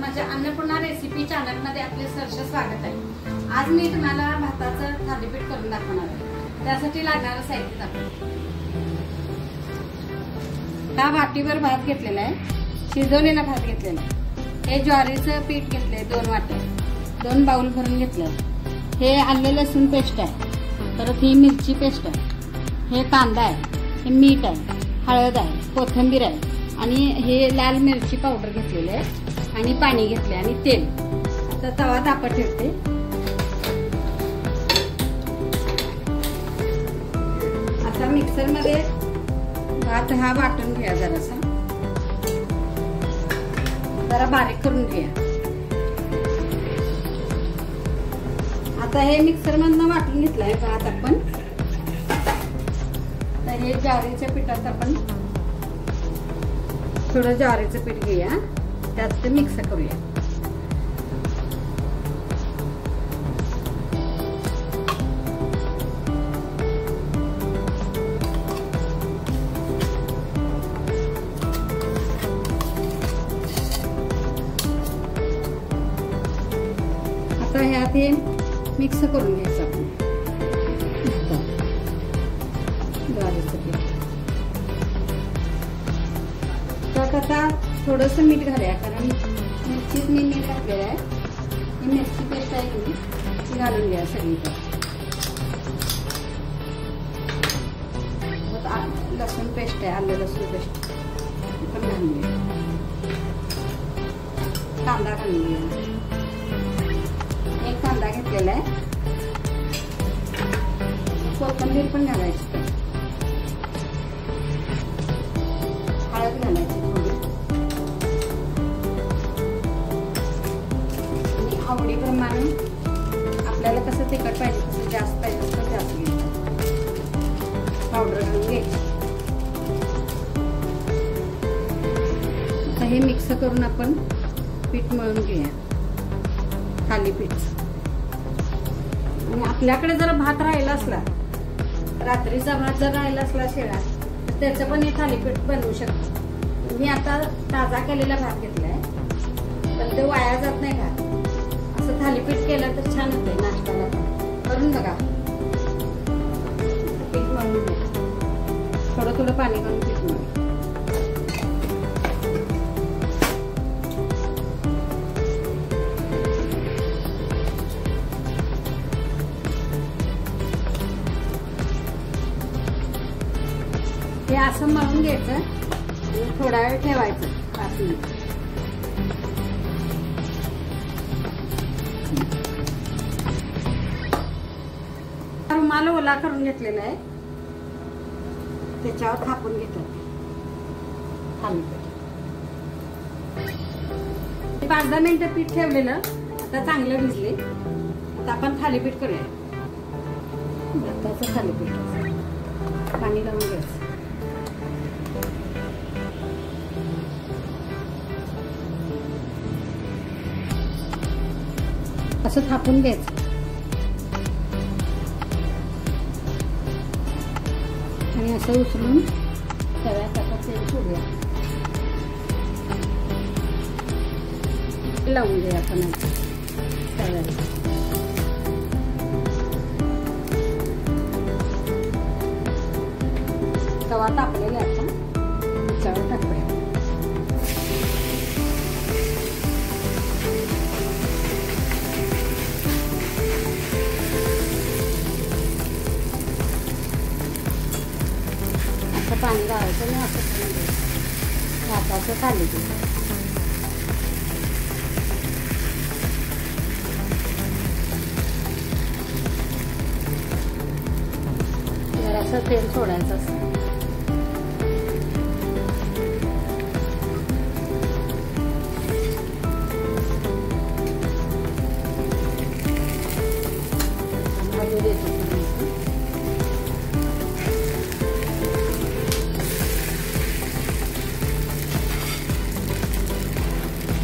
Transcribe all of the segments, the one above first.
माझ्या Annapurna recipe channel मध्ये आपले सहर्ष स्वागत आहे। आज मी तुम्हाला भाताचं थालीपीठ करून दाखवणार आहे। त्यासाठी लागणारं साहित्य दाखवते। हा वाटीवर भात घेतलेला आहे, शिजवलेला भात घेतलेला आहे। हे ज्वारीचं पीठ घेतलंय 2 वाट्या, 2 बाउल भरून घेतलंय। हे आलं लसूण पेस्ट आहे, परत ही मिरची पेस्ट आहे, हे कांदा आहे, हे मीठ आहे, हळद आहे, कोथिंबीर आहे आणि हे लाल मिरची पावडर घेतलेली आहे आणि पाणी घेतले आणि तेल। आता तवा तापत ठेवते। आता मिक्सर मध्ये भात हा वाटून घ्या, जरा बारीक करून घ्या। आता हे मिक्सर मधनं वाटून घेतलाय भात आपण। तर हे ज्वारीच्या पिठात आपण थोडं ज्वारीचं पीठ घेऊया, त्यात ते मिक्स करूया। आता ह्यात हे मिक्स करून घ्यायचं आपण ज्वारीचं पीठ। त्यात आता थोडस मीठ घालूया, कारण मिरचीत मी मीठ घातलेलं आहे। ही मिरची पेस्ट आहे ती घालून घ्या सगळी। लसूण पेस्ट आहे, आलं लसूण पेस्ट पण घालून घ्या। कांदा घालून घ्या, 1 कांदा घेतलेला आहे। कोथिंबीर पण घालायची, हळद घालायची थोडी, आणि आवडीप्रमाणे आपल्याला कसं तिखट पाहिजे तसं जास्त पाहिजे तसं जास्त घ्यायचं। पावडर घालून घ्यायची। आता हे मिक्स करून आपण पीठ मळून घेऊया, थालीपीठ। आणि आपल्याकडे जर भात राहिला असला, रात्रीचा भात जर राहिला असला शिळा, तर त्याचं पण हे थालीपीठ बनवू शकतो। मी आता ताजा केलेला भात घेतलाय, पण ते वाया जात नाही भात। असं थालीपीठ केलं तर छान होते नाश्त्याला। करून बघा। पीठ मळून घ्या, थोडं थोडं पाणी घालून पीठ मळून। हे असं मळून घ्यायचं आणि थोडा वेळ ठेवायचं, 5 मिनिट। रुमाल ओला करून घेतलेला आहे, त्याच्यावर थापून घेतो थालीपीठ। 5-10 मिनिटं पीठ ठेवलेलं, आता चांगलं भिजले। आता आपण थालीपीठ करूया, भाताचं थालीपीठ। पाणी लावून घ्यायचं, असं थापून घ्यायचं आणि असं उचलून तव्यात आता तेल सोडूया, लावून द्या आपण तव्याला। तवा तापलेला आपण त्याच्यावर टाकूया। पाणी घालायचं आणि असं भाताचं थालीपीठ। जरासं तेल सोडायचं असं।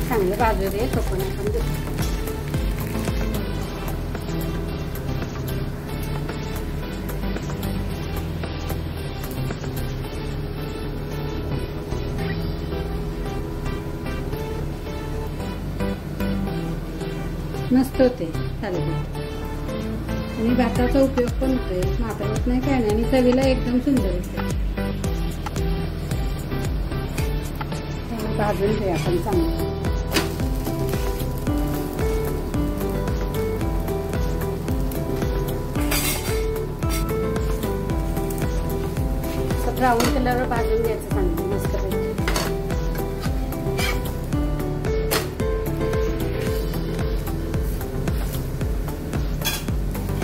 चांगलं भाजू दे, तोपर्यंत आपण देऊ। मस्त होते थालीपीठ आणि भाताचा उपयोग पण होतोय, मात्रवत नाही काय नाही आणि चवीला एकदम सुंदर होते. भाजून घेऊया आपण चांगलं. ब्राऊन कलरवर भाजून घ्यायचं चांगलं मस्तपैकी.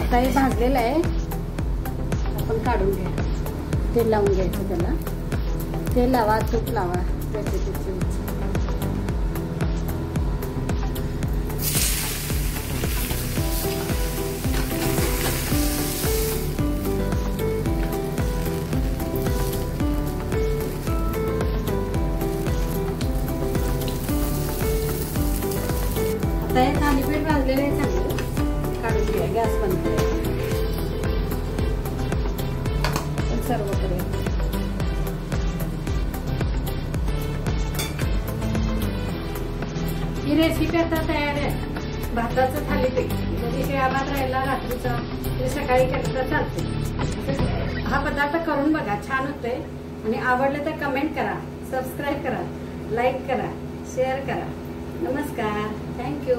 आता हे भाजलेलं आहे, आपण काढून घ्या. तेल लावून घ्यायचं त्याला. तेल लावा, तूप लावा. आता हे थालीपीठ भाजलेलं आहे चांगलं, काढून घ्या. गॅस बंद करूया. सर्व करूया. ही रेसिपी आता तयार आहे. भाताचं थालीपीठ जरी शिळा भात राहिला रात्रीचा ते सकाळी केलं तर चालते. हा पदार्थ करून बघा, छान होते. आणि आवडले तर कमेंट करा, सबस्क्राईब करा, लाईक करा, शेअर करा. नमस्कार. थँक्यू.